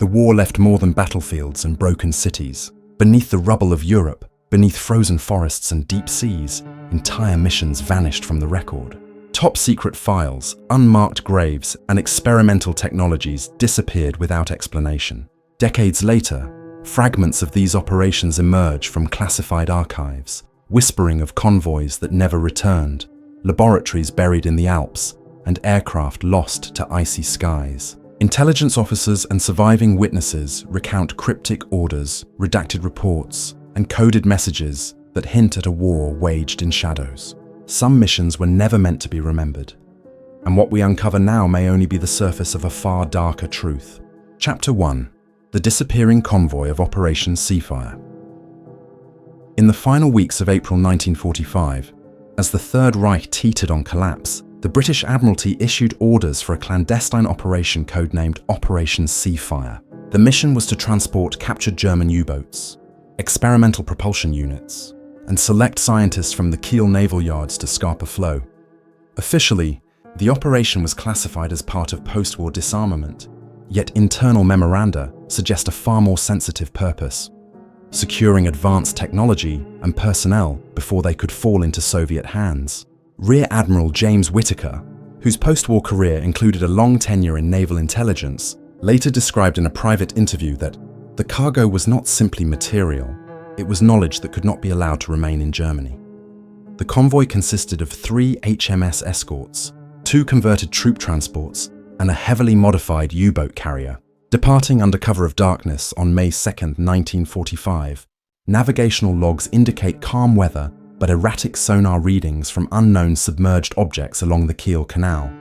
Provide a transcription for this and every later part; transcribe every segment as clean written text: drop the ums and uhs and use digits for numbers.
The war left more than battlefields and broken cities. Beneath the rubble of Europe, beneath frozen forests and deep seas, entire missions vanished from the record. Top-secret files, unmarked graves, and experimental technologies disappeared without explanation. Decades later, fragments of these operations emerge from classified archives, whispering of convoys that never returned, laboratories buried in the Alps, and aircraft lost to icy skies. Intelligence officers and surviving witnesses recount cryptic orders, redacted reports, and coded messages that hint at a war waged in shadows. Some missions were never meant to be remembered, and what we uncover now may only be the surface of a far darker truth. Chapter 1: The Disappearing Convoy of Operation Seafire. In the final weeks of April 1945, as the Third Reich teetered on collapse, the British Admiralty issued orders for a clandestine operation codenamed Operation Seafire. The mission was to transport captured German U-boats, experimental propulsion units, and select scientists from the Kiel naval yards to Scapa Flow. Officially, the operation was classified as part of post-war disarmament, yet internal memoranda suggest a far more sensitive purpose: securing advanced technology and personnel before they could fall into Soviet hands. Rear Admiral James Whittaker, whose post-war career included a long tenure in naval intelligence, later described in a private interview that the cargo was not simply material, it was knowledge that could not be allowed to remain in Germany. The convoy consisted of 3 HMS escorts, 2 converted troop transports, and a heavily modified U-boat carrier. Departing under cover of darkness on May 2, 1945, navigational logs indicate calm weather but erratic sonar readings from unknown submerged objects along the Kiel Canal.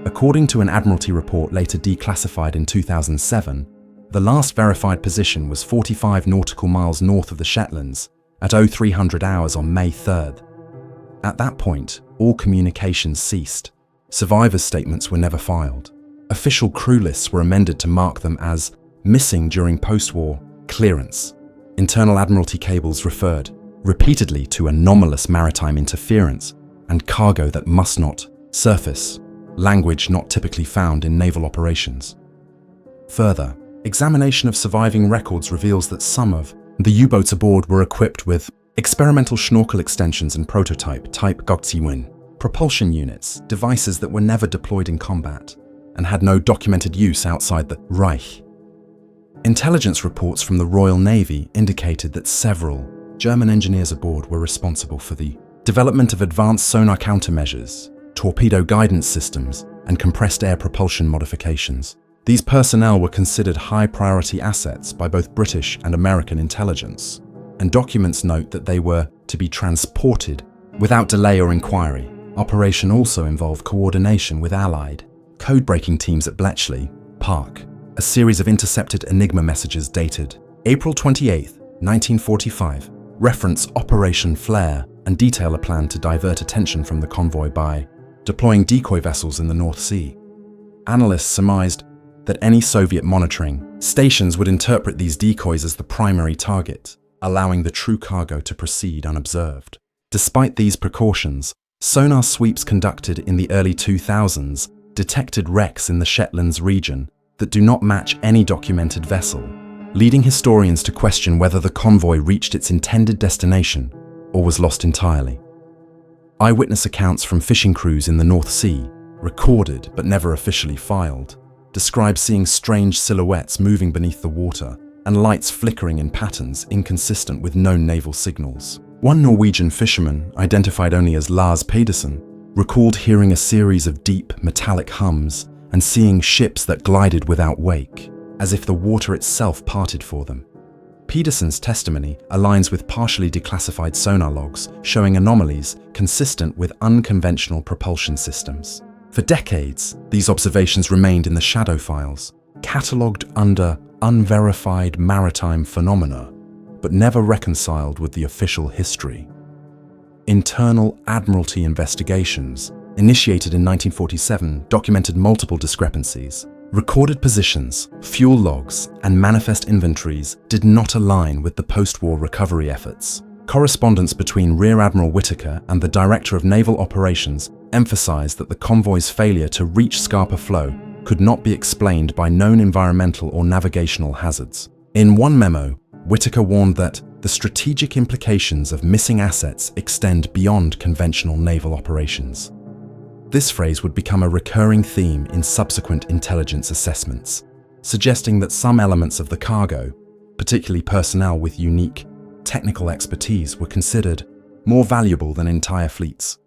According to an Admiralty report later declassified in 2007, the last verified position was 45 nautical miles north of the Shetlands at 0300 hours on May 3rd. At that point, all communications ceased. Survivors' statements were never filed. Official crew lists were amended to mark them as missing during post-war clearance. Internal Admiralty cables referred repeatedly to anomalous maritime interference and cargo that must not surface, language not typically found in naval operations. Further, examination of surviving records reveals that some of the U-boats aboard were equipped with experimental schnorkel extensions and prototype type WWII propulsion units, devices that were never deployed in combat and had no documented use outside the Reich. Intelligence reports from the Royal Navy indicated that several German engineers aboard were responsible for the development of advanced sonar countermeasures, torpedo guidance systems, and compressed air propulsion modifications. These personnel were considered high-priority assets by both British and American intelligence, and documents note that they were to be transported without delay or inquiry. Operation also involved coordination with Allied code-breaking teams at Bletchley Park. A series of intercepted Enigma messages dated April 28, 1945, reference Operation Flare and detail a plan to divert attention from the convoy by deploying decoy vessels in the North Sea. Analysts surmised that any Soviet monitoring stations would interpret these decoys as the primary target, allowing the true cargo to proceed unobserved. Despite these precautions, sonar sweeps conducted in the early 2000s detected wrecks in the Shetlands region that do not match any documented vessel, leading historians to question whether the convoy reached its intended destination or was lost entirely. Eyewitness accounts from fishing crews in the North Sea, recorded but never officially filed, describe seeing strange silhouettes moving beneath the water and lights flickering in patterns inconsistent with known naval signals. One Norwegian fisherman, identified only as Lars Pedersen, recalled hearing a series of deep, metallic hums and seeing ships that glided without wake, as if the water itself parted for them. Pedersen's testimony aligns with partially declassified sonar logs showing anomalies consistent with unconventional propulsion systems. For decades, these observations remained in the shadow files, catalogued under unverified maritime phenomena, but never reconciled with the official history. Internal Admiralty investigations, initiated in 1947, documented multiple discrepancies. Recorded positions, fuel logs, and manifest inventories did not align with the post-war recovery efforts. Correspondence between Rear Admiral Whittaker and the Director of Naval Operations emphasized that the convoy's failure to reach Scapa Flow could not be explained by known environmental or navigational hazards. In one memo, Whitaker warned that the strategic implications of missing assets extend beyond conventional naval operations. This phrase would become a recurring theme in subsequent intelligence assessments, suggesting that some elements of the cargo, particularly personnel with unique technical expertise, were considered more valuable than entire fleets.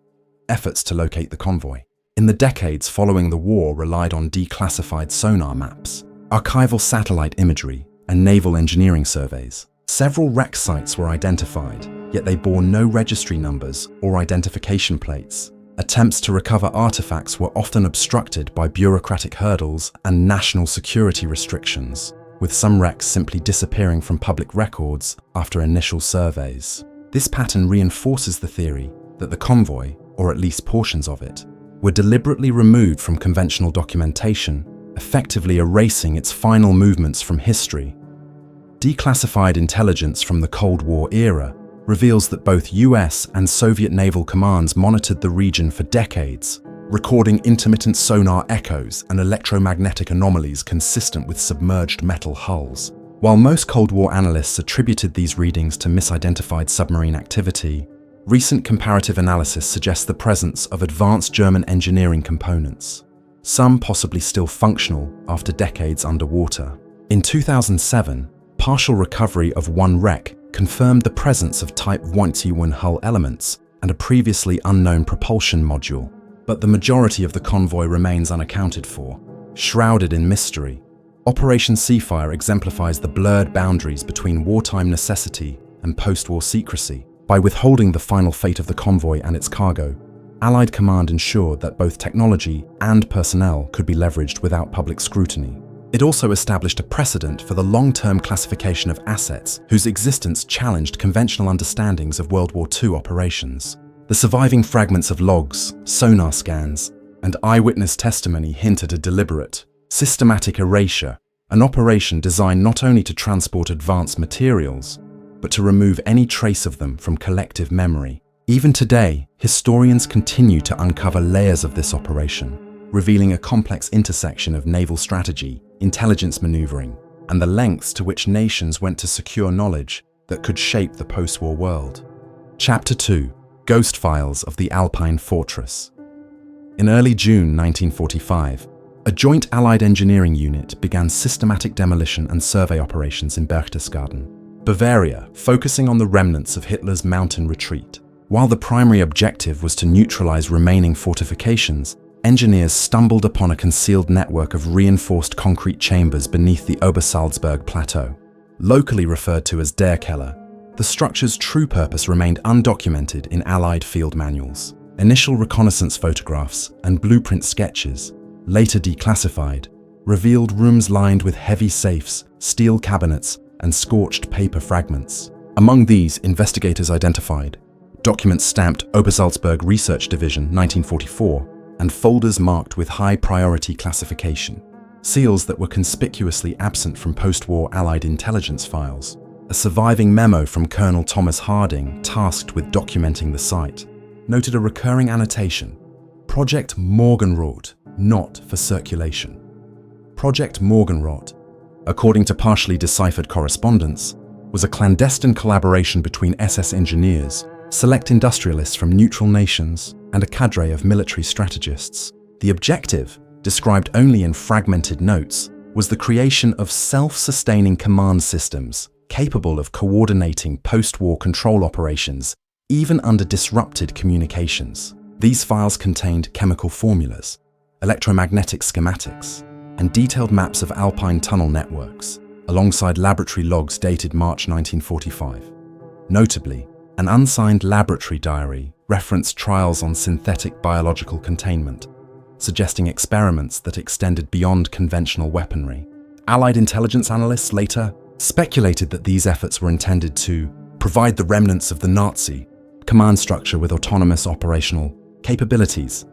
Efforts to locate the convoy in the decades following the war relied on declassified sonar maps, archival satellite imagery, and naval engineering surveys. Several wreck sites were identified, yet they bore no registry numbers or identification plates. Attempts to recover artifacts were often obstructed by bureaucratic hurdles and national security restrictions, with some wrecks simply disappearing from public records after initial surveys. This pattern reinforces the theory that the convoy, or at least portions of it, were deliberately removed from conventional documentation, effectively erasing its final movements from history. Declassified intelligence from the Cold War era reveals that both US and Soviet naval commands monitored the region for decades, recording intermittent sonar echoes and electromagnetic anomalies consistent with submerged metal hulls. While most Cold War analysts attributed these readings to misidentified submarine activity, recent comparative analysis suggests the presence of advanced German engineering components, some possibly still functional after decades underwater. In 2007, partial recovery of one wreck confirmed the presence of Type WWII hull elements and a previously unknown propulsion module, but the majority of the convoy remains unaccounted for, shrouded in mystery. Operation Seafire exemplifies the blurred boundaries between wartime necessity and post-war secrecy. By withholding the final fate of the convoy and its cargo, Allied command ensured that both technology and personnel could be leveraged without public scrutiny. It also established a precedent for the long-term classification of assets whose existence challenged conventional understandings of World War II operations. The surviving fragments of logs, sonar scans, and eyewitness testimony hint at a deliberate, systematic erasure, an operation designed not only to transport advanced materials, but to remove any trace of them from collective memory. Even today, historians continue to uncover layers of this operation, revealing a complex intersection of naval strategy, intelligence maneuvering, and the lengths to which nations went to secure knowledge that could shape the post-war world. Chapter 2: Ghost Files of the Alpine Fortress. In early June 1945, a joint Allied engineering unit began systematic demolition and survey operations in Berchtesgaden, Bavaria, focusing on the remnants of Hitler's mountain retreat. While the primary objective was to neutralize remaining fortifications, engineers stumbled upon a concealed network of reinforced concrete chambers beneath the Obersalzberg Plateau. Locally referred to as Der Keller, the structure's true purpose remained undocumented in Allied field manuals. Initial reconnaissance photographs and blueprint sketches, later declassified, revealed rooms lined with heavy safes, steel cabinets, and scorched paper fragments. Among these, investigators identified documents stamped Obersalzberg Research Division 1944 and folders marked with high priority classification, seals that were conspicuously absent from post-war Allied intelligence files. A surviving memo from Colonel Thomas Harding, tasked with documenting the site, noted a recurring annotation: Project Morgenrot, not for circulation. Project Morgenrot, according to partially deciphered correspondence, was a clandestine collaboration between SS engineers, select industrialists from neutral nations, and a cadre of military strategists. The objective, described only in fragmented notes, was the creation of self-sustaining command systems capable of coordinating post-war control operations even under disrupted communications. These files contained chemical formulas, electromagnetic schematics, and detailed maps of Alpine tunnel networks, alongside laboratory logs dated March 1945. Notably, an unsigned laboratory diary referenced trials on synthetic biological containment, suggesting experiments that extended beyond conventional weaponry. Allied intelligence analysts later speculated that these efforts were intended to provide the remnants of the Nazi command structure with autonomous operational capabilities.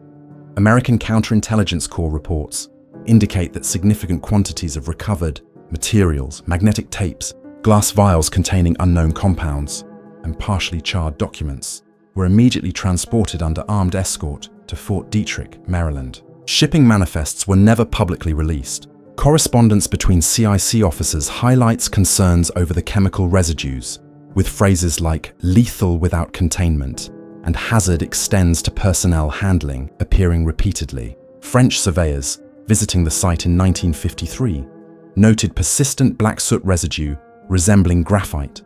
American counterintelligence corps reports indicate that significant quantities of recovered materials, magnetic tapes, glass vials containing unknown compounds, and partially charred documents were immediately transported under armed escort to Fort Detrick, Maryland. Shipping manifests were never publicly released. Correspondence between CIC officers highlights concerns over the chemical residues, with phrases like lethal without containment and hazard extends to personnel handling appearing repeatedly. French surveyors, visiting the site in 1953, noted persistent black soot residue resembling graphite,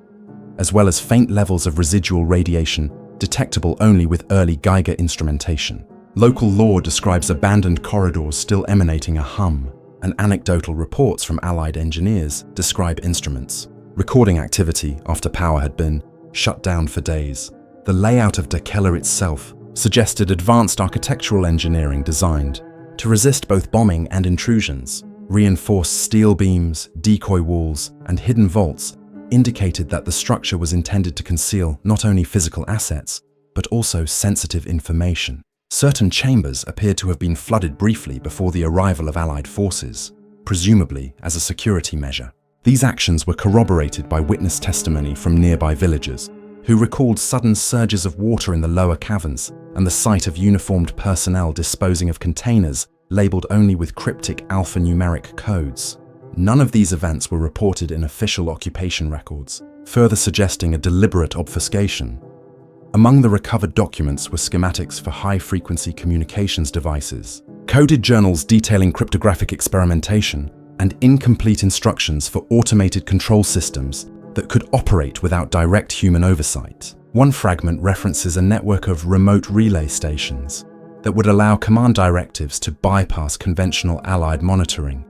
as well as faint levels of residual radiation detectable only with early Geiger instrumentation. Local law describes abandoned corridors still emanating a hum, and anecdotal reports from Allied engineers describe instruments recording activity after power had been shut down for days. The layout of Der Keller itself suggested advanced architectural engineering designed to resist both bombing and intrusions. Reinforced steel beams, decoy walls, and hidden vaults indicated that the structure was intended to conceal not only physical assets, but also sensitive information. Certain chambers appeared to have been flooded briefly before the arrival of Allied forces, presumably as a security measure. These actions were corroborated by witness testimony from nearby villagers, who recalled sudden surges of water in the lower caverns and the sight of uniformed personnel disposing of containers labeled only with cryptic alphanumeric codes. None of these events were reported in official occupation records, further suggesting a deliberate obfuscation. Among the recovered documents were schematics for high-frequency communications devices, coded journals detailing cryptographic experimentation, and incomplete instructions for automated control systems that could operate without direct human oversight. One fragment references a network of remote relay stations that would allow command directives to bypass conventional Allied monitoring,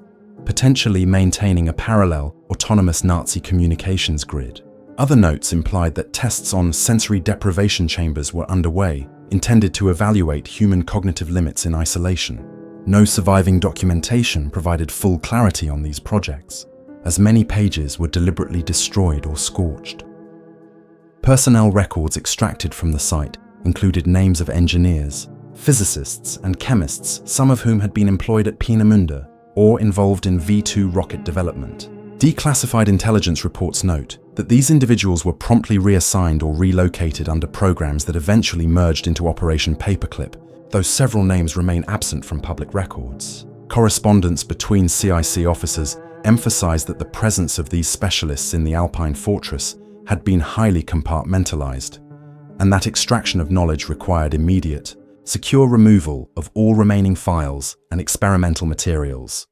potentially maintaining a parallel, autonomous Nazi communications grid. Other notes implied that tests on sensory deprivation chambers were underway, intended to evaluate human cognitive limits in isolation. No surviving documentation provided full clarity on these projects, as many pages were deliberately destroyed or scorched. Personnel records extracted from the site included names of engineers, physicists, and chemists, some of whom had been employed at Peenemünde or involved in V2 rocket development. Declassified intelligence reports note that these individuals were promptly reassigned or relocated under programs that eventually merged into Operation Paperclip, though several names remain absent from public records. Correspondence between CIC officers emphasized that the presence of these specialists in the Alpine fortress had been highly compartmentalized, and that extraction of knowledge required immediate, secure removal of all remaining files and experimental materials.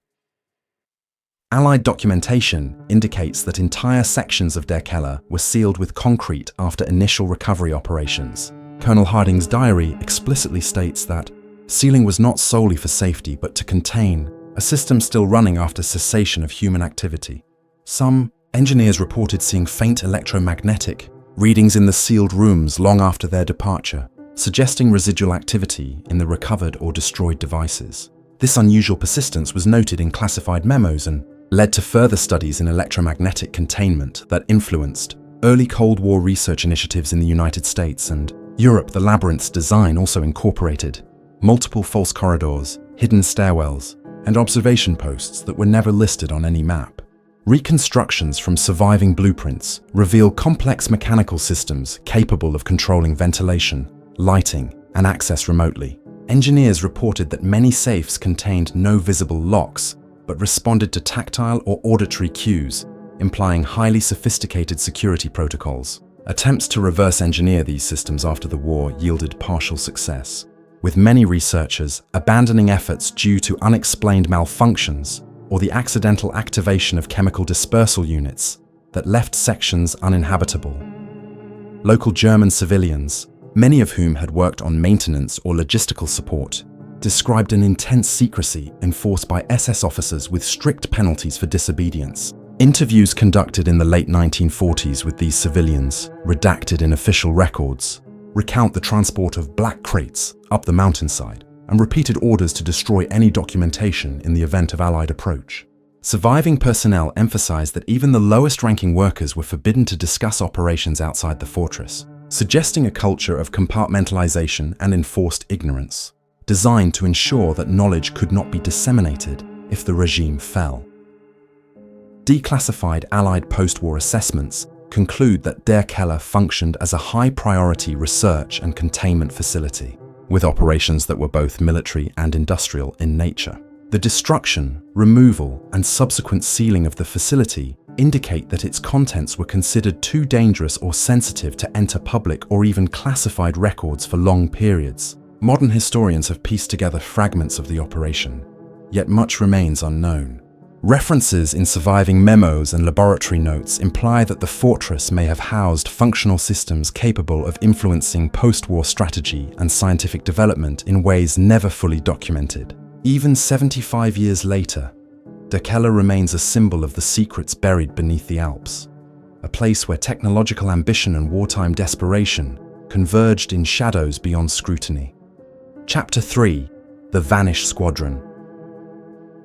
Allied documentation indicates that entire sections of Der Keller were sealed with concrete after initial recovery operations. Colonel Harding's diary explicitly states that sealing was not solely for safety but to contain a system still running after cessation of human activity. Some engineers reported seeing faint electromagnetic readings in the sealed rooms long after their departure, suggesting residual activity in the recovered or destroyed devices. This unusual persistence was noted in classified memos and led to further studies in electromagnetic containment that influenced early Cold War research initiatives in the United States and Europe. The labyrinth's design also incorporated multiple false corridors, hidden stairwells, and observation posts that were never listed on any map. Reconstructions from surviving blueprints reveal complex mechanical systems capable of controlling ventilation, lighting, and access remotely. Engineers reported that many safes contained no visible locks, but responded to tactile or auditory cues, implying highly sophisticated security protocols. Attempts to reverse engineer these systems after the war yielded partial success, with many researchers abandoning efforts due to unexplained malfunctions or the accidental activation of chemical dispersal units that left sections uninhabitable. Local German civilians, many of whom had worked on maintenance or logistical support, described an intense secrecy enforced by SS officers with strict penalties for disobedience. Interviews conducted in the late 1940s with these civilians, redacted in official records, recount the transport of black crates up the mountainside and repeated orders to destroy any documentation in the event of Allied approach. Surviving personnel emphasized that even the lowest-ranking workers were forbidden to discuss operations outside the fortress, suggesting a culture of compartmentalization and enforced ignorance, designed to ensure that knowledge could not be disseminated if the regime fell. Declassified Allied post-war assessments conclude that Der Keller functioned as a high-priority research and containment facility. with operations that were both military and industrial in nature. The destruction, removal, and subsequent sealing of the facility indicate that its contents were considered too dangerous or sensitive to enter public or even classified records for long periods. Modern historians have pieced together fragments of the operation, yet much remains unknown. References in surviving memos and laboratory notes imply that the fortress may have housed functional systems capable of influencing post-war strategy and scientific development in ways never fully documented. Even 75 years later, Dokela remains a symbol of the secrets buried beneath the Alps, a place where technological ambition and wartime desperation converged in shadows beyond scrutiny. Chapter 3: The Vanished Squadron.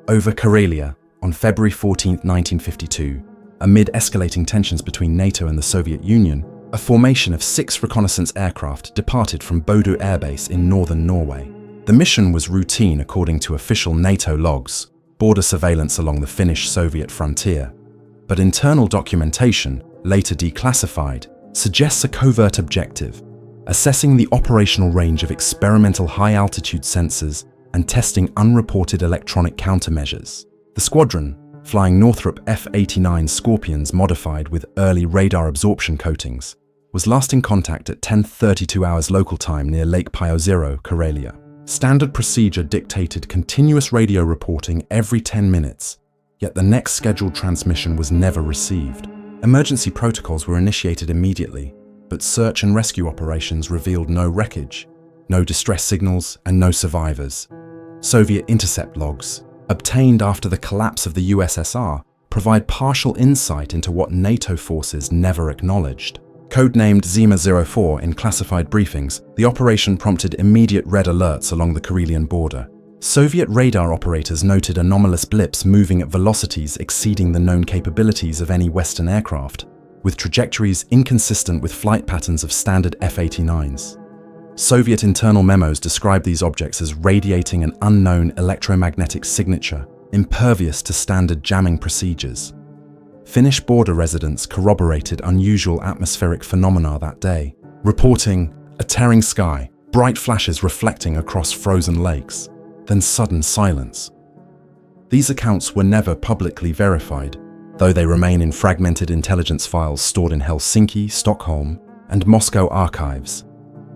Over Karelia, on February 14, 1952, amid escalating tensions between NATO and the Soviet Union, a formation of 6 reconnaissance aircraft departed from Bodø Air Base in northern Norway. The mission was routine according to official NATO logs, border surveillance along the Finnish-Soviet frontier. But internal documentation, later declassified, suggests a covert objective: assessing the operational range of experimental high-altitude sensors and testing unreported electronic countermeasures. The squadron, flying Northrop F-89 Scorpions modified with early radar absorption coatings, was last in contact at 10:32 hours local time near Lake Pyozero, Karelia. Standard procedure dictated continuous radio reporting every 10 minutes, yet the next scheduled transmission was never received. Emergency protocols were initiated immediately, but search and rescue operations revealed no wreckage, no distress signals, and no survivors. Soviet intercept logs, obtained after the collapse of the USSR, provide partial insight into what NATO forces never acknowledged. Codenamed Zima-04 in classified briefings, the operation prompted immediate red alerts along the Karelian border. Soviet radar operators noted anomalous blips moving at velocities exceeding the known capabilities of any Western aircraft, with trajectories inconsistent with flight patterns of standard F-89s. Soviet internal memos describe these objects as radiating an unknown electromagnetic signature, impervious to standard jamming procedures. Finnish border residents corroborated unusual atmospheric phenomena that day, reporting a tearing sky, bright flashes reflecting across frozen lakes, then sudden silence. These accounts were never publicly verified, though they remain in fragmented intelligence files stored in Helsinki, Stockholm, and Moscow archives.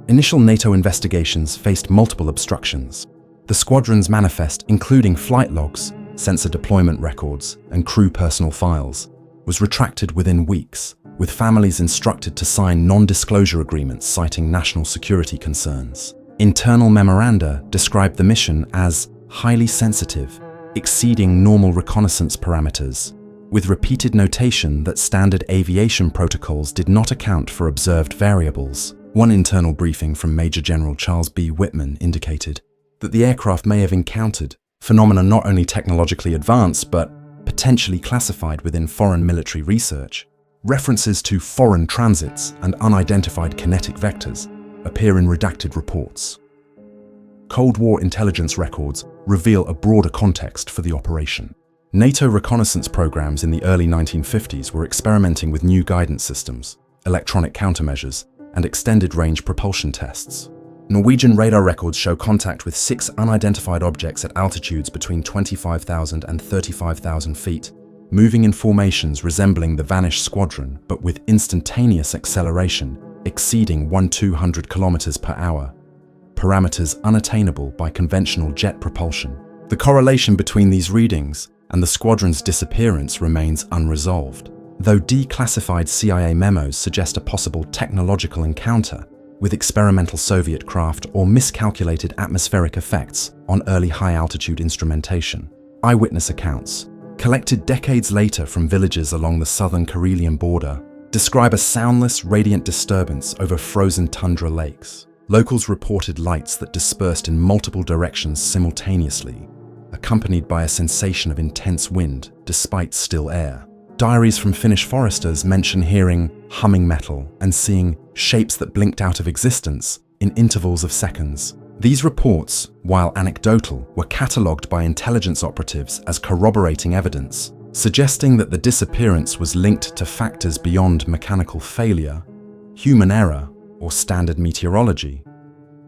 Initial NATO investigations faced multiple obstructions. The squadron's manifest, including flight logs, sensor deployment records, and crew personal files, was retracted within weeks, with families instructed to sign non-disclosure agreements citing national security concerns. Internal memoranda described the mission as highly sensitive, exceeding normal reconnaissance parameters, with repeated notation that standard aviation protocols did not account for observed variables. One internal briefing from Major General Charles B. Whitman indicated that the aircraft may have encountered phenomena not only technologically advanced but potentially classified within foreign military research. References to foreign transits and unidentified kinetic vectors appear in redacted reports. Cold War intelligence records reveal a broader context for the operation. NATO reconnaissance programs in the early 1950s were experimenting with new guidance systems, electronic countermeasures, and extended-range propulsion tests. Norwegian radar records show contact with 6 unidentified objects at altitudes between 25,000 and 35,000 feet, moving in formations resembling the vanished squadron but with instantaneous acceleration exceeding 1,200 kilometers per hour, parameters unattainable by conventional jet propulsion. The correlation between these readings and the squadron's disappearance remains unresolved, though declassified CIA memos suggest a possible technological encounter with experimental Soviet craft or miscalculated atmospheric effects on early high-altitude instrumentation. Eyewitness accounts, collected decades later from villages along the southern Karelian border, describe a soundless, radiant disturbance over frozen tundra lakes. Locals reported lights that dispersed in multiple directions simultaneously, accompanied by a sensation of intense wind despite still air. Diaries from Finnish foresters mention hearing humming metal and seeing shapes that blinked out of existence in intervals of seconds. These reports, while anecdotal, were catalogued by intelligence operatives as corroborating evidence, suggesting that the disappearance was linked to factors beyond mechanical failure, human error, or standard meteorology.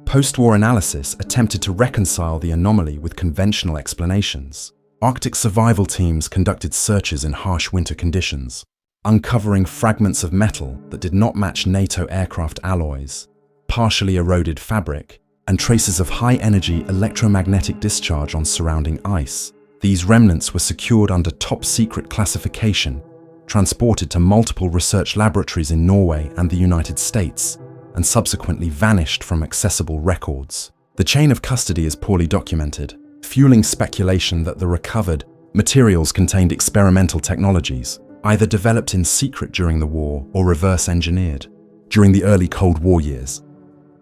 Post-war analysis attempted to reconcile the anomaly with conventional explanations. Arctic survival teams conducted searches in harsh winter conditions, uncovering fragments of metal that did not match NATO aircraft alloys, partially eroded fabric, and traces of high-energy electromagnetic discharge on surrounding ice. These remnants were secured under top-secret classification, transported to multiple research laboratories in Norway and the United States, and subsequently vanished from accessible records. The chain of custody is poorly documented, fueling speculation that the recovered materials contained experimental technologies, either developed in secret during the war or reverse-engineered during the early Cold War years.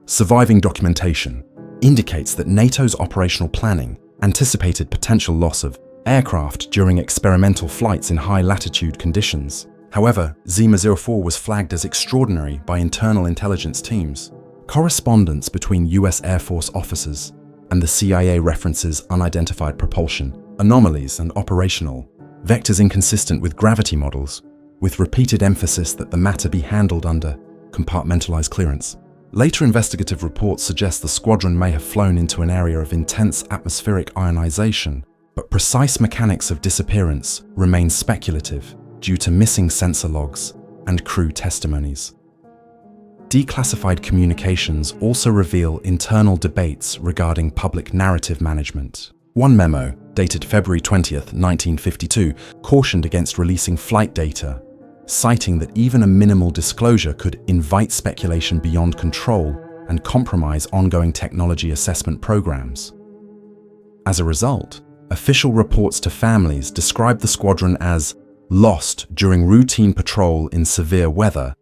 Surviving documentation indicates that NATO's operational planning anticipated potential loss of aircraft during experimental flights in high-latitude conditions. However, Zima 04 was flagged as extraordinary by internal intelligence teams. Correspondence between US Air Force officers and the CIA references unidentified propulsion, anomalies, and operational vectors inconsistent with gravity models, with repeated emphasis that the matter be handled under compartmentalized clearance. Later investigative reports suggest the squadron may have flown into an area of intense atmospheric ionization, but precise mechanics of disappearance remain speculative due to missing sensor logs and crew testimonies. Declassified communications also reveal internal debates regarding public narrative management. One memo, dated February 20th, 1952, cautioned against releasing flight data, citing that even a minimal disclosure could invite speculation beyond control and compromise ongoing technology assessment programs. As a result, official reports to families described the squadron as lost during routine patrol in severe weather,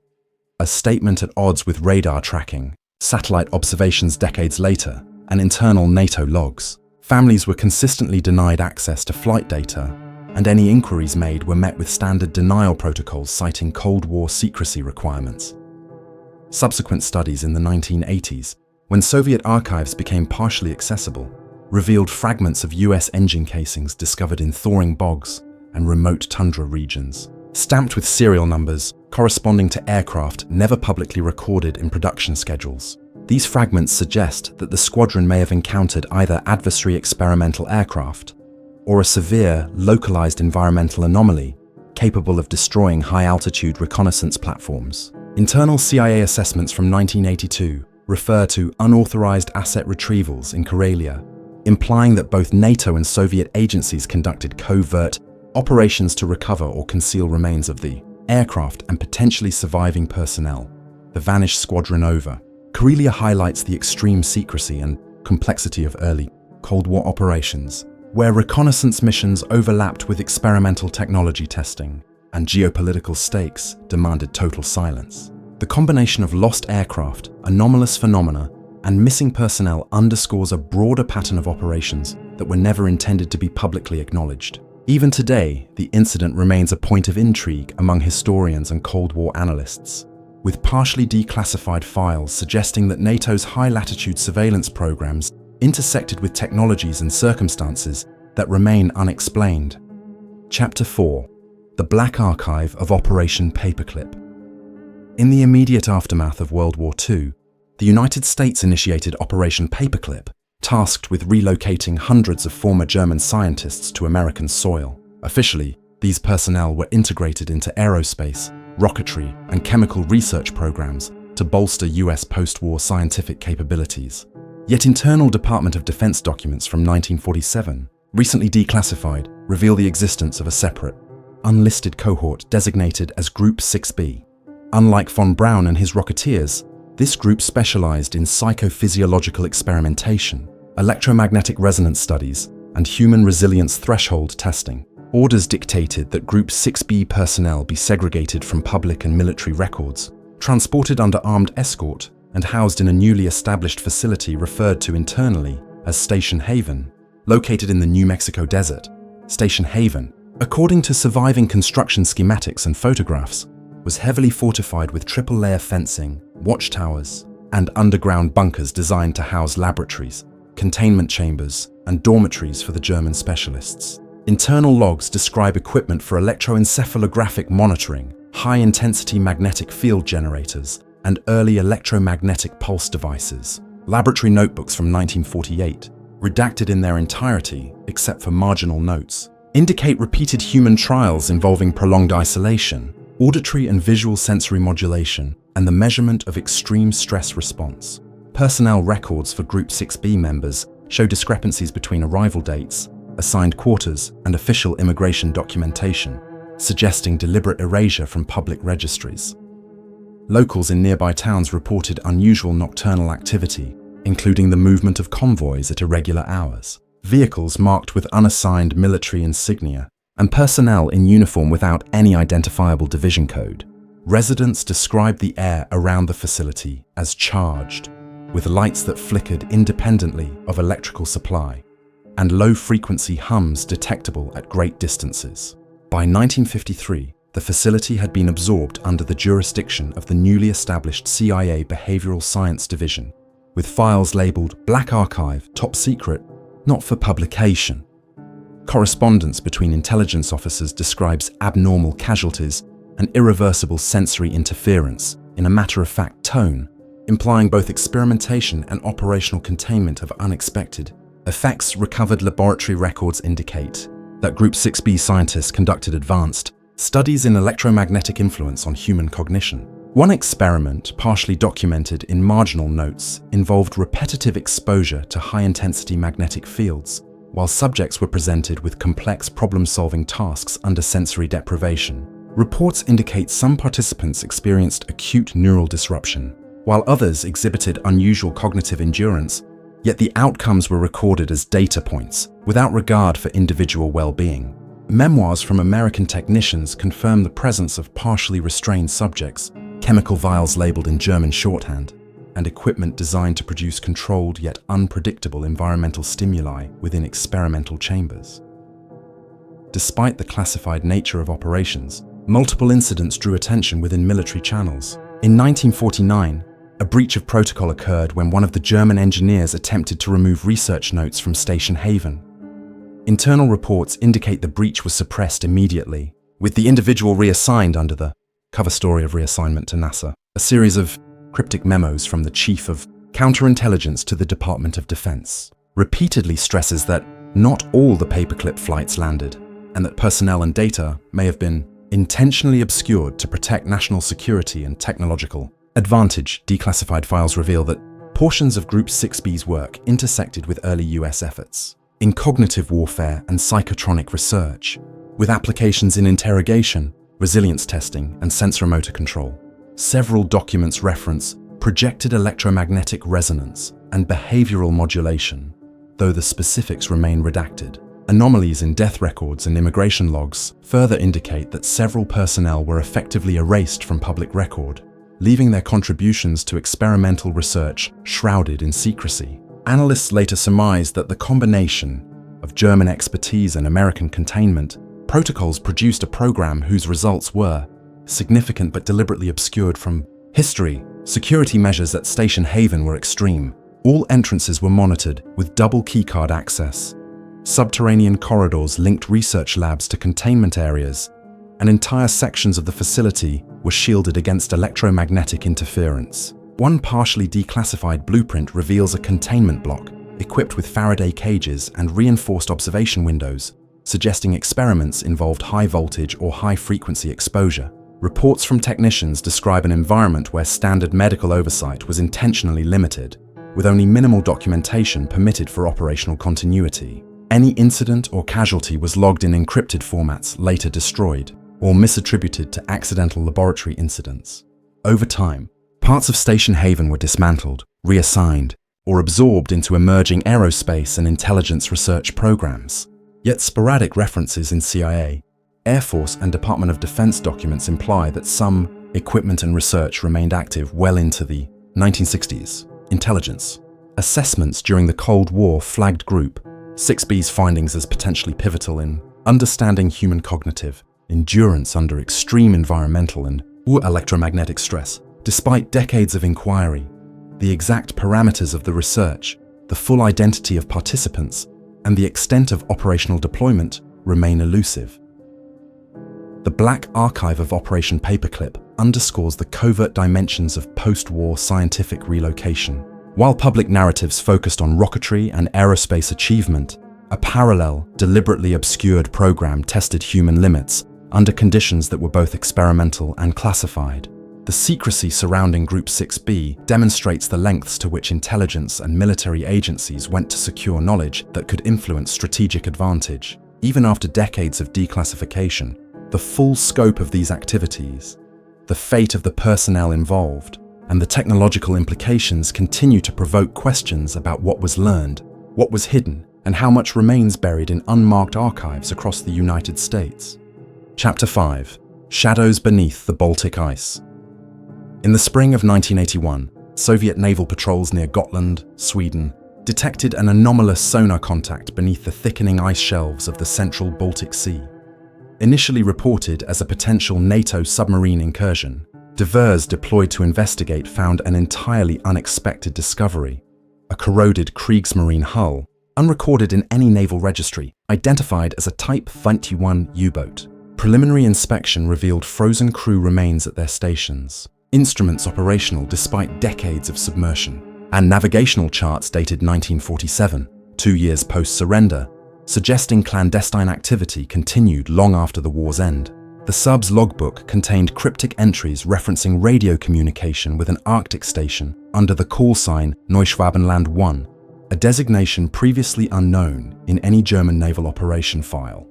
a statement at odds with radar tracking, satellite observations decades later, and internal NATO logs. Families were consistently denied access to flight data, and any inquiries made were met with standard denial protocols citing Cold War secrecy requirements. Subsequent studies in the 1980s, when Soviet archives became partially accessible, revealed fragments of US engine casings discovered in thawing bogs and remote tundra regions, stamped with serial numbers corresponding to aircraft never publicly recorded in production schedules. These fragments suggest that the squadron may have encountered either adversary experimental aircraft or a severe, localized environmental anomaly capable of destroying high-altitude reconnaissance platforms. Internal CIA assessments from 1982 refer to unauthorized asset retrievals in Karelia, implying that both NATO and Soviet agencies conducted covert operations to recover or conceal remains of the aircraft and potentially surviving personnel. The vanished squadron over. Karelia highlights the extreme secrecy and complexity of early Cold War operations, where reconnaissance missions overlapped with experimental technology testing, and geopolitical stakes demanded total silence. The combination of lost aircraft, anomalous phenomena, and missing personnel underscores a broader pattern of operations that were never intended to be publicly acknowledged. Even today, the incident remains a point of intrigue among historians and Cold War analysts, with partially declassified files suggesting that NATO's high-latitude surveillance programs intersected with technologies and circumstances that remain unexplained. Chapter 4. The Black Archive of Operation Paperclip. In the immediate aftermath of World War II, the United States initiated Operation Paperclip, tasked with relocating hundreds of former German scientists to American soil. Officially, these personnel were integrated into aerospace, rocketry, and chemical research programs to bolster US post-war scientific capabilities. Yet internal Department of Defense documents from 1947, recently declassified, reveal the existence of a separate, unlisted cohort designated as Group 6B. Unlike von Braun and his Rocketeers, this group specialized in psychophysiological experimentation, electromagnetic resonance studies, and human resilience threshold testing. Orders dictated that Group 6B personnel be segregated from public and military records, transported under armed escort, and housed in a newly established facility referred to internally as Station Haven, located in the New Mexico desert. Station Haven, according to surviving construction schematics and photographs, was heavily fortified with triple-layer fencing, watchtowers, and underground bunkers designed to house laboratories, containment chambers, and dormitories for the German specialists. Internal logs describe equipment for electroencephalographic monitoring, high-intensity magnetic field generators, and early electromagnetic pulse devices. laboratory notebooks from 1948, redacted in their entirety except for marginal notes, indicate repeated human trials involving prolonged isolation, auditory and visual sensory modulation, and the measurement of extreme stress response. Personnel records for Group 6B members show discrepancies between arrival dates, assigned quarters, and official immigration documentation, suggesting deliberate erasure from public registries. Locals in nearby towns reported unusual nocturnal activity, including the movement of convoys at irregular hours, vehicles marked with unassigned military insignia, and personnel in uniform without any identifiable division code. Residents described the air around the facility as charged, with lights that flickered independently of electrical supply, and low-frequency hums detectable at great distances. By 1953, the facility had been absorbed under the jurisdiction of the newly established CIA Behavioral Science Division, with files labeled Black Archive, Top Secret, not for publication. Correspondence between intelligence officers describes abnormal casualties and irreversible sensory interference in a matter-of-fact tone, implying both experimentation and operational containment of unexpected effects. Recovered laboratory records indicate that Group 6B scientists conducted advanced studies in electromagnetic influence on human cognition. One experiment, partially documented in marginal notes, involved repetitive exposure to high-intensity magnetic fields, while subjects were presented with complex problem-solving tasks under sensory deprivation. Reports indicate some participants experienced acute neural disruption, while others exhibited unusual cognitive endurance, yet the outcomes were recorded as data points, without regard for individual well-being. Memoirs from American technicians confirm the presence of partially restrained subjects, chemical vials labeled in German shorthand, and equipment designed to produce controlled yet unpredictable environmental stimuli within experimental chambers. Despite the classified nature of operations, multiple incidents drew attention within military channels. In 1949, a breach of protocol occurred when one of the German engineers attempted to remove research notes from Station Haven. Internal reports indicate the breach was suppressed immediately, with the individual reassigned under the cover story of reassignment to NASA, a series of cryptic memos from the Chief of Counterintelligence to the Department of Defense, repeatedly stresses that not all the paperclip flights landed, and that personnel and data may have been intentionally obscured to protect national security and technological advantage. Declassified files reveal that portions of Group 6B's work intersected with early US efforts in cognitive warfare and psychotronic research, with applications in interrogation, resilience testing, and sensor-motor control. Several documents reference projected electromagnetic resonance and behavioral modulation, though the specifics remain redacted. Anomalies in death records and immigration logs further indicate that several personnel were effectively erased from public record, leaving their contributions to experimental research shrouded in secrecy. Analysts later surmised that the combination of German expertise and American containment protocols produced a program whose results were significant but deliberately obscured from history. Security measures at Station Haven were extreme. All entrances were monitored with double keycard access. Subterranean corridors linked research labs to containment areas, and entire sections of the facility were shielded against electromagnetic interference. One partially declassified blueprint reveals a containment block equipped with Faraday cages and reinforced observation windows, suggesting experiments involved high voltage or high frequency exposure. Reports from technicians describe an environment where standard medical oversight was intentionally limited, with only minimal documentation permitted for operational continuity. Any incident or casualty was logged in encrypted formats later destroyed, or misattributed to accidental laboratory incidents. Over time, parts of Station Haven were dismantled, reassigned, or absorbed into emerging aerospace and intelligence research programs. Yet sporadic references in CIA, Air Force, and Department of Defense documents imply that some equipment and research remained active well into the 1960s. Intelligence assessments during the Cold War flagged Group 6B's findings as potentially pivotal in understanding human cognitive endurance under extreme environmental and electromagnetic stress. Despite decades of inquiry, the exact parameters of the research, the full identity of participants, and the extent of operational deployment remain elusive. The Black Archive of Operation Paperclip underscores the covert dimensions of post-war scientific relocation. While public narratives focused on rocketry and aerospace achievement, a parallel, deliberately obscured program tested human limits under conditions that were both experimental and classified. The secrecy surrounding Group 6B demonstrates the lengths to which intelligence and military agencies went to secure knowledge that could influence strategic advantage. Even after decades of declassification, the full scope of these activities, the fate of the personnel involved, and the technological implications continue to provoke questions about what was learned, what was hidden, and how much remains buried in unmarked archives across the United States. Chapter 5: Shadows Beneath the Baltic Ice. In the spring of 1981, Soviet naval patrols near Gotland, Sweden, detected an anomalous sonar contact beneath the thickening ice shelves of the central Baltic Sea. Initially reported as a potential NATO submarine incursion, divers deployed to investigate found an entirely unexpected discovery: a corroded Kriegsmarine hull, unrecorded in any naval registry, identified as a Type 21 U-boat. Preliminary inspection revealed frozen crew remains at their stations, instruments operational despite decades of submersion, and navigational charts dated 1947, 2 years post-surrender, suggesting clandestine activity continued long after the war's end. The sub's logbook contained cryptic entries referencing radio communication with an Arctic station under the call sign Neuschwabenland 1, a designation previously unknown in any German naval operation file.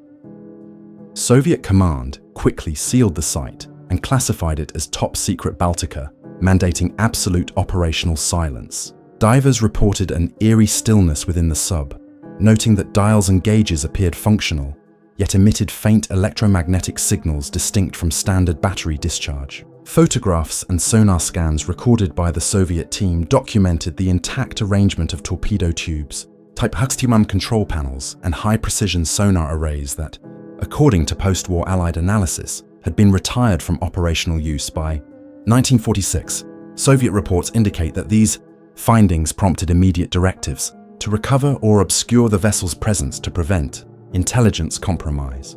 Soviet command quickly sealed the site and classified it as top secret Baltica, mandating absolute operational silence. Divers reported an eerie stillness within the sub, noting that dials and gauges appeared functional, yet emitted faint electromagnetic signals distinct from standard battery discharge. Photographs and sonar scans recorded by the Soviet team documented the intact arrangement of torpedo tubes, Type Huxtimum control panels, and high-precision sonar arrays that, according to post-war Allied analysis, had been retired from operational use by 1946. Soviet reports indicate that these findings prompted immediate directives to recover or obscure the vessel's presence to prevent intelligence compromise.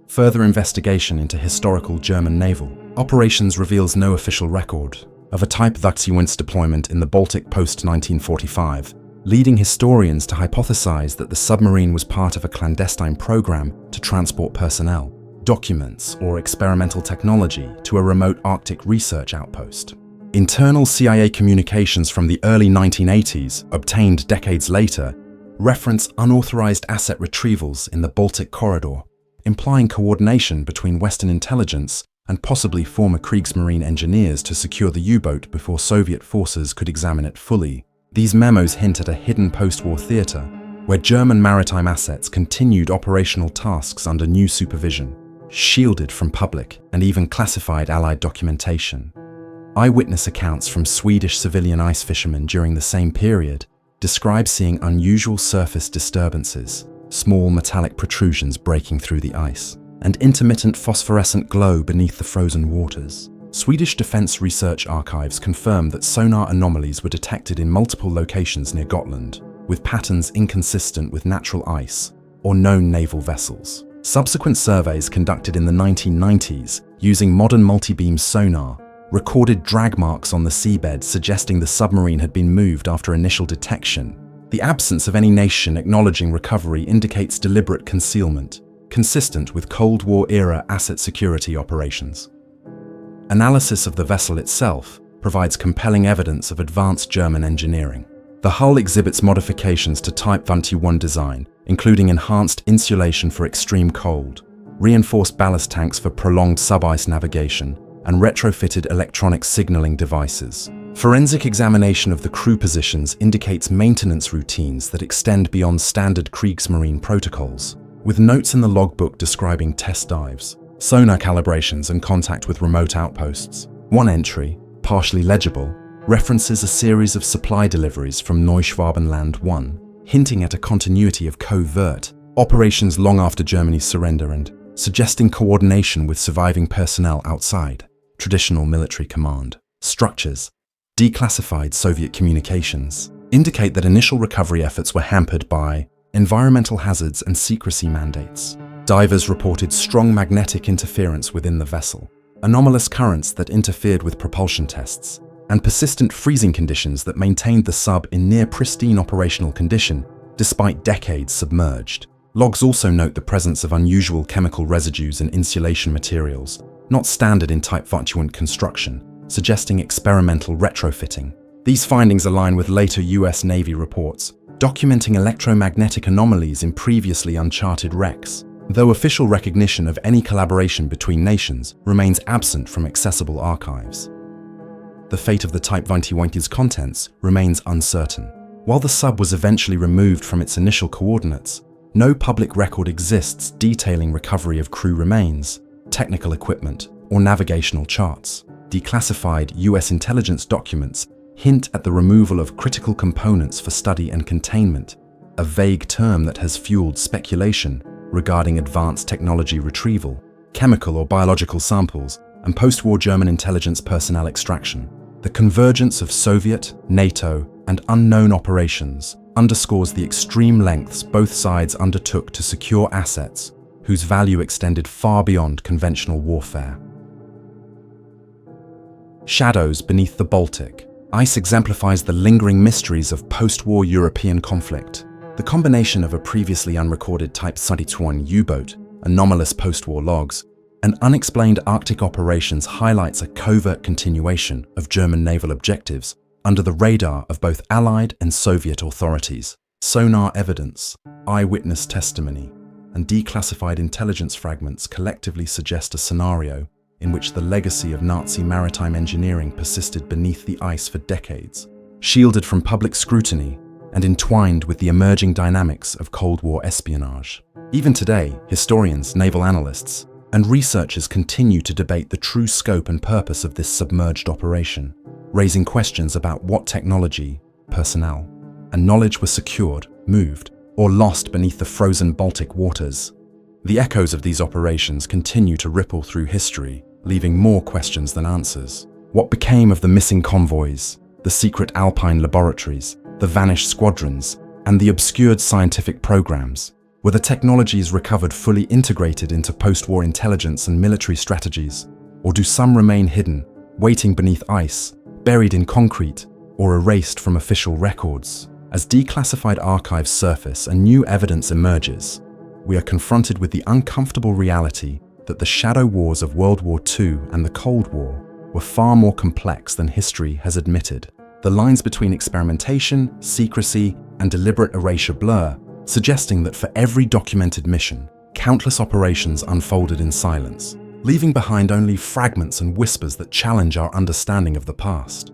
Further investigation into historical German naval operations reveals no official record of a Type WWII deployment in the Baltic post-1945, leading historians to hypothesize that the submarine was part of a clandestine program to transport personnel, documents, or experimental technology to a remote Arctic research outpost. Internal CIA communications from the early 1980s, obtained decades later, reference unauthorized asset retrievals in the Baltic corridor, implying coordination between Western intelligence and possibly former Kriegsmarine engineers to secure the U-boat before Soviet forces could examine it fully. These memos hint at a hidden post-war theater, where German maritime assets continued operational tasks under new supervision, shielded from public and even classified Allied documentation. Eyewitness accounts from Swedish civilian ice fishermen during the same period describe seeing unusual surface disturbances, small metallic protrusions breaking through the ice, and intermittent phosphorescent glow beneath the frozen waters. Swedish Defense Research Archives confirm that sonar anomalies were detected in multiple locations near Gotland, with patterns inconsistent with natural ice or known naval vessels. Subsequent surveys conducted in the 1990s using modern multi-beam sonar recorded drag marks on the seabed suggesting the submarine had been moved after initial detection. The absence of any nation acknowledging recovery indicates deliberate concealment, consistent with Cold War-era asset security operations. Analysis of the vessel itself provides compelling evidence of advanced German engineering. The hull exhibits modifications to Type WWII design, including enhanced insulation for extreme cold, reinforced ballast tanks for prolonged sub-ice navigation, and retrofitted electronic signaling devices. Forensic examination of the crew positions indicates maintenance routines that extend beyond standard Kriegsmarine protocols, with notes in the logbook describing test dives, sonar calibrations, and contact with remote outposts. One entry, partially legible, references a series of supply deliveries from Neuschwabenland 1, hinting at a continuity of covert operations long after Germany's surrender and suggesting coordination with surviving personnel outside traditional military command. Structures, declassified Soviet communications, indicate that initial recovery efforts were hampered by environmental hazards and secrecy mandates. Divers reported strong magnetic interference within the vessel, anomalous currents that interfered with propulsion tests, and persistent freezing conditions that maintained the sub in near pristine operational condition despite decades submerged. Logs also note the presence of unusual chemical residues and insulation materials, not standard in type fluctuant construction, suggesting experimental retrofitting. These findings align with later US Navy reports, documenting electromagnetic anomalies in previously uncharted wrecks, though official recognition of any collaboration between nations remains absent from accessible archives. The fate of the Type WWII's contents remains uncertain. While the sub was eventually removed from its initial coordinates, no public record exists detailing recovery of crew remains, technical equipment, or navigational charts. Declassified US intelligence documents hint at the removal of critical components for study and containment, a vague term that has fueled speculation regarding advanced technology retrieval, chemical or biological samples, and post-war German intelligence personnel extraction. The convergence of Soviet, NATO, and unknown operations underscores the extreme lengths both sides undertook to secure assets whose value extended far beyond conventional warfare. Shadows beneath the Baltic. Ice exemplifies the lingering mysteries of post-war European conflict. The combination of a previously unrecorded Type 31 U-boat, anomalous post-war logs, and unexplained Arctic operations highlights a covert continuation of German naval objectives under the radar of both Allied and Soviet authorities. Sonar evidence, eyewitness testimony, and declassified intelligence fragments collectively suggest a scenario in which the legacy of Nazi maritime engineering persisted beneath the ice for decades, shielded from public scrutiny and entwined with the emerging dynamics of Cold War espionage. Even today, historians, naval analysts, and researchers continue to debate the true scope and purpose of this submerged operation, raising questions about what technology, personnel, and knowledge were secured, moved, or lost beneath the frozen Baltic waters. The echoes of these operations continue to ripple through history, leaving more questions than answers. What became of the missing convoys, the secret Alpine laboratories, the vanished squadrons, and the obscured scientific programs? Were the technologies recovered fully integrated into post-war intelligence and military strategies? Or do some remain hidden, waiting beneath ice, buried in concrete, or erased from official records? As declassified archives surface and new evidence emerges, we are confronted with the uncomfortable reality that the shadow wars of World War II and the Cold War were far more complex than history has admitted. The lines between experimentation, secrecy, and deliberate erasure blur, suggesting that for every documented mission, countless operations unfolded in silence, leaving behind only fragments and whispers that challenge our understanding of the past.